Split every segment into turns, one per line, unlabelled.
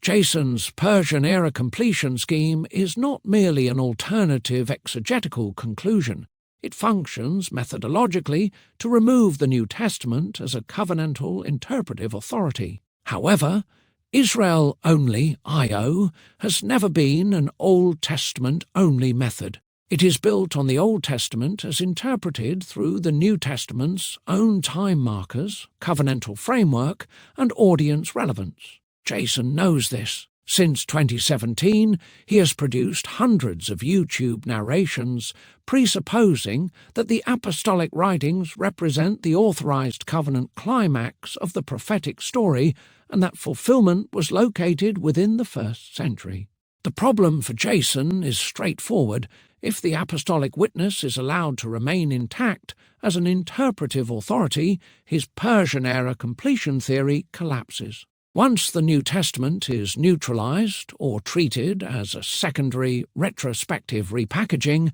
Jason's Persian-era completion scheme is not merely an alternative exegetical conclusion. It functions methodologically to remove the New Testament as a covenantal interpretive authority. However, Israel-only I.O. has never been an Old Testament-only method. It is built on the Old Testament as interpreted through the New Testament's own time markers, covenantal framework, and audience relevance. Jason knows this. Since 2017, he has produced hundreds of YouTube narrations presupposing that the apostolic writings represent the authorized covenant climax of the prophetic story and that fulfillment was located within the 1st century. The problem for Jason is straightforward. If the apostolic witness is allowed to remain intact as an interpretive authority, his Persian-era completion theory collapses. Once the New Testament is neutralized or treated as a secondary retrospective repackaging,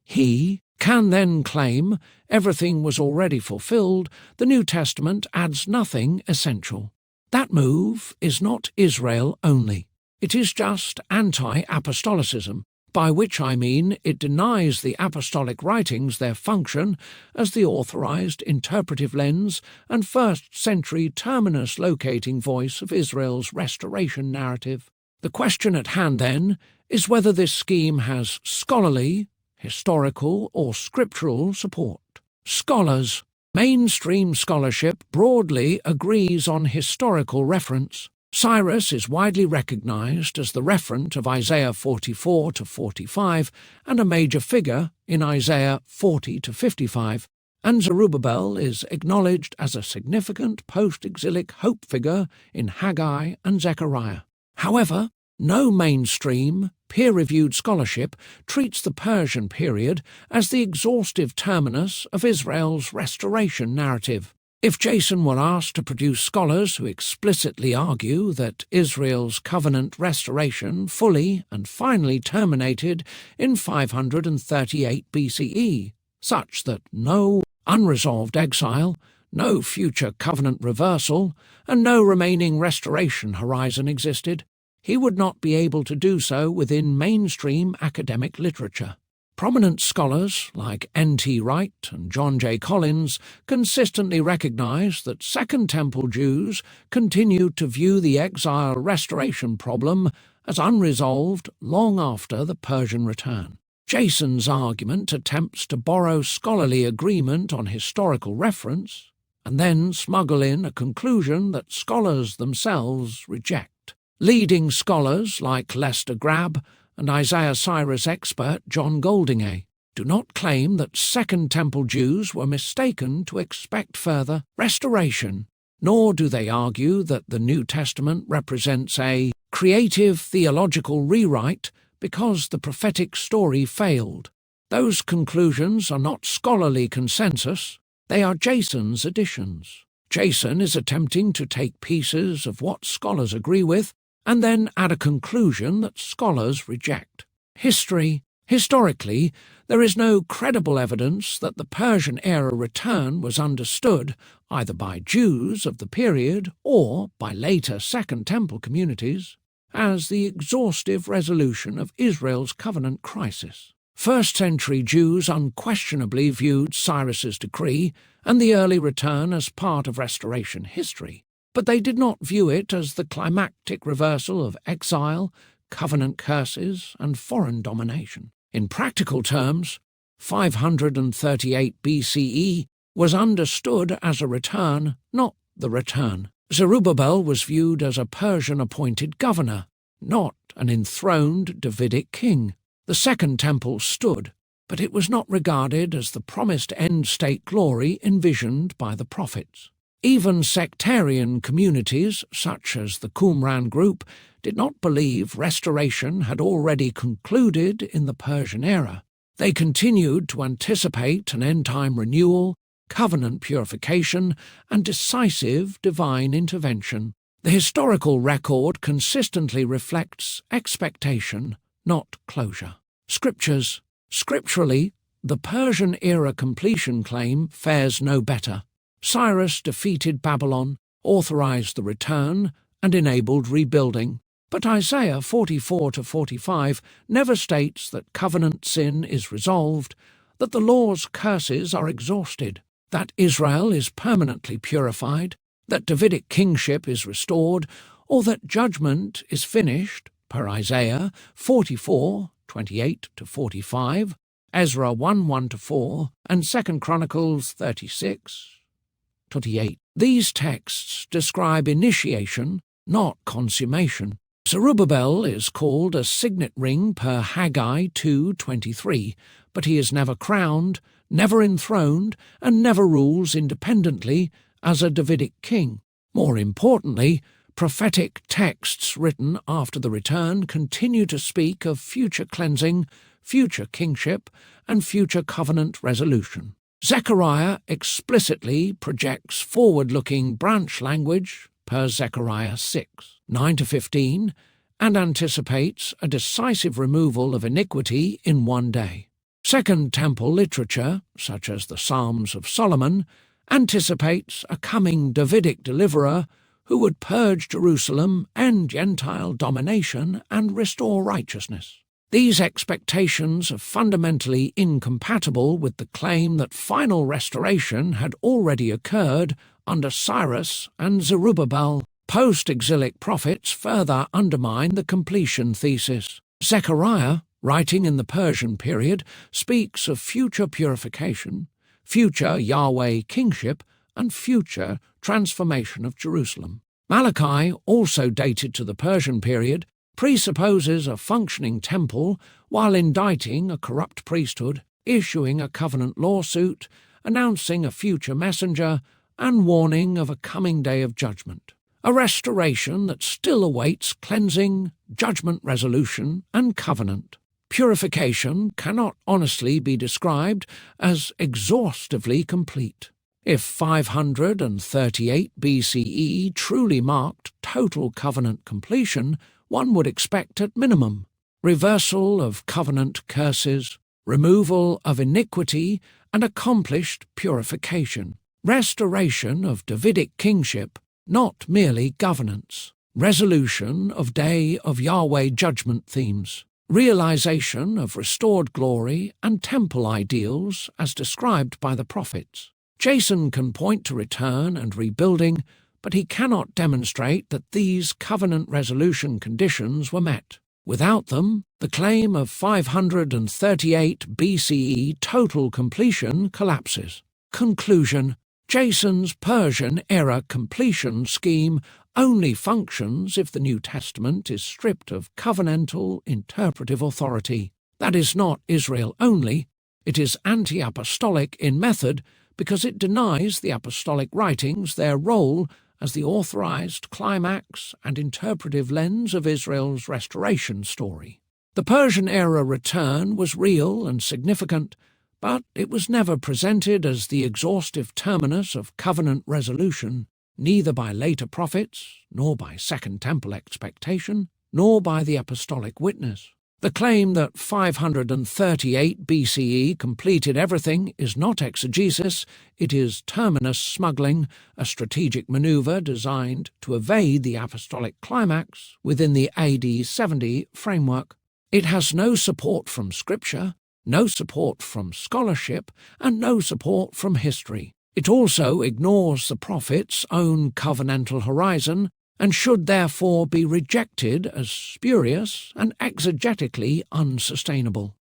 he can then claim everything was already fulfilled. The New Testament adds nothing essential. That move is not Israel only. It is just anti-apostolicism, by which I mean it denies the apostolic writings their function as the authorized interpretive lens and 1st century terminus locating voice of Israel's restoration narrative. The question at hand, then, is whether this scheme has scholarly, historical, or scriptural support. Scholars. Mainstream scholarship broadly agrees on historical reference. Cyrus is widely recognized as the referent of Isaiah 44 to 45 and a major figure in Isaiah 40 to 55, and Zerubbabel is acknowledged as a significant post-exilic hope figure in Haggai and Zechariah. However, no mainstream, peer-reviewed scholarship treats the Persian period as the exhaustive terminus of Israel's restoration narrative. If Jason were asked to produce scholars who explicitly argue that Israel's covenant restoration fully and finally terminated in 538 BCE, such that no unresolved exile, no future covenant reversal, and no remaining restoration horizon existed, he would not be able to do so within mainstream academic literature. Prominent scholars like N.T. Wright and John J. Collins consistently recognize that Second Temple Jews continued to view the exile restoration problem as unresolved long after the Persian return. Jason's argument attempts to borrow scholarly agreement on historical reference and then smuggle in a conclusion that scholars themselves reject. Leading scholars like Lester Grabb and Isaiah Cyrus expert John Goldingay do not claim that Second Temple Jews were mistaken to expect further restoration, nor do they argue that the New Testament represents a creative theological rewrite because the prophetic story failed. Those conclusions are not scholarly consensus, they are Jason's additions. Jason is attempting to take pieces of what scholars agree with and then add a conclusion that scholars reject. Historically, there is no credible evidence that the Persian-era return was understood either by Jews of the period or by later Second Temple communities as the exhaustive resolution of Israel's covenant crisis. First-century Jews unquestionably viewed Cyrus's decree and the early return as part of restoration history, but they did not view it as the climactic reversal of exile, covenant curses, and foreign domination. In practical terms, 538 BCE was understood as a return, not the return. Zerubbabel was viewed as a Persian-appointed governor, not an enthroned Davidic king. The Second Temple stood, but it was not regarded as the promised end-state glory envisioned by the prophets. Even sectarian communities, such as the Qumran group, did not believe restoration had already concluded in the Persian era. They continued to anticipate an end-time renewal, covenant purification, and decisive divine intervention. The historical record consistently reflects expectation, not closure. Scriptures. Scripturally, the Persian-era completion claim fares no better. Cyrus defeated Babylon, authorized the return, and enabled rebuilding. But Isaiah 44-45 never states that covenant sin is resolved, that the law's curses are exhausted, that Israel is permanently purified, that Davidic kingship is restored, or that judgment is finished, per Isaiah 44:28-45, Ezra 1:1-4, and 2 Chronicles 36:28. These texts describe initiation, not consummation. Zerubbabel is called a signet ring per Haggai 2:23, but he is never crowned, never enthroned, and never rules independently as a Davidic king. More importantly, prophetic texts written after the return continue to speak of future cleansing, future kingship, and future covenant resolution. Zechariah explicitly projects forward-looking branch language per Zechariah 6:9-15, and anticipates a decisive removal of iniquity in one day. Second Temple literature, such as the Psalms of Solomon, anticipates a coming Davidic deliverer who would purge Jerusalem and Gentile domination and restore righteousness. These expectations are fundamentally incompatible with the claim that final restoration had already occurred under Cyrus and Zerubbabel. Post-exilic prophets further undermine the completion thesis. Zechariah, writing in the Persian period, speaks of future purification, future Yahweh kingship, and future transformation of Jerusalem. Malachi, also dated to the Persian period, presupposes a functioning temple while indicting a corrupt priesthood, issuing a covenant lawsuit, announcing a future messenger, and warning of a coming day of judgment. A restoration that still awaits cleansing, judgment resolution, and covenant. Purification cannot honestly be described as exhaustively complete. If 538 BCE truly marked total covenant completion, one would expect at minimum reversal of covenant curses, removal of iniquity, and accomplished purification. Restoration of Davidic kingship, not merely governance. Resolution of Day of Yahweh judgment themes. Realization of restored glory and temple ideals as described by the prophets. Jason can point to return and rebuilding, but he cannot demonstrate that these covenant resolution conditions were met. Without them, the claim of 538 BCE total completion collapses. Conclusion: Jason's Persian-era completion scheme only functions if the New Testament is stripped of covenantal interpretive authority. That is not Israel only, it is anti-apostolic in method because it denies the apostolic writings their role as the authorized climax and interpretive lens of Israel's restoration story. The Persian-era return was real and significant, but it was never presented as the exhaustive terminus of covenant resolution, neither by later prophets, nor by Second Temple expectation, nor by the apostolic witness. The claim that 538 BCE completed everything is not exegesis, it is terminus smuggling, a strategic maneuver designed to evade the apostolic climax within the AD 70 framework. It has no support from Scripture, no support from scholarship, and no support from history. It also ignores the prophet's own covenantal horizon and should therefore be rejected as spurious and exegetically unsustainable.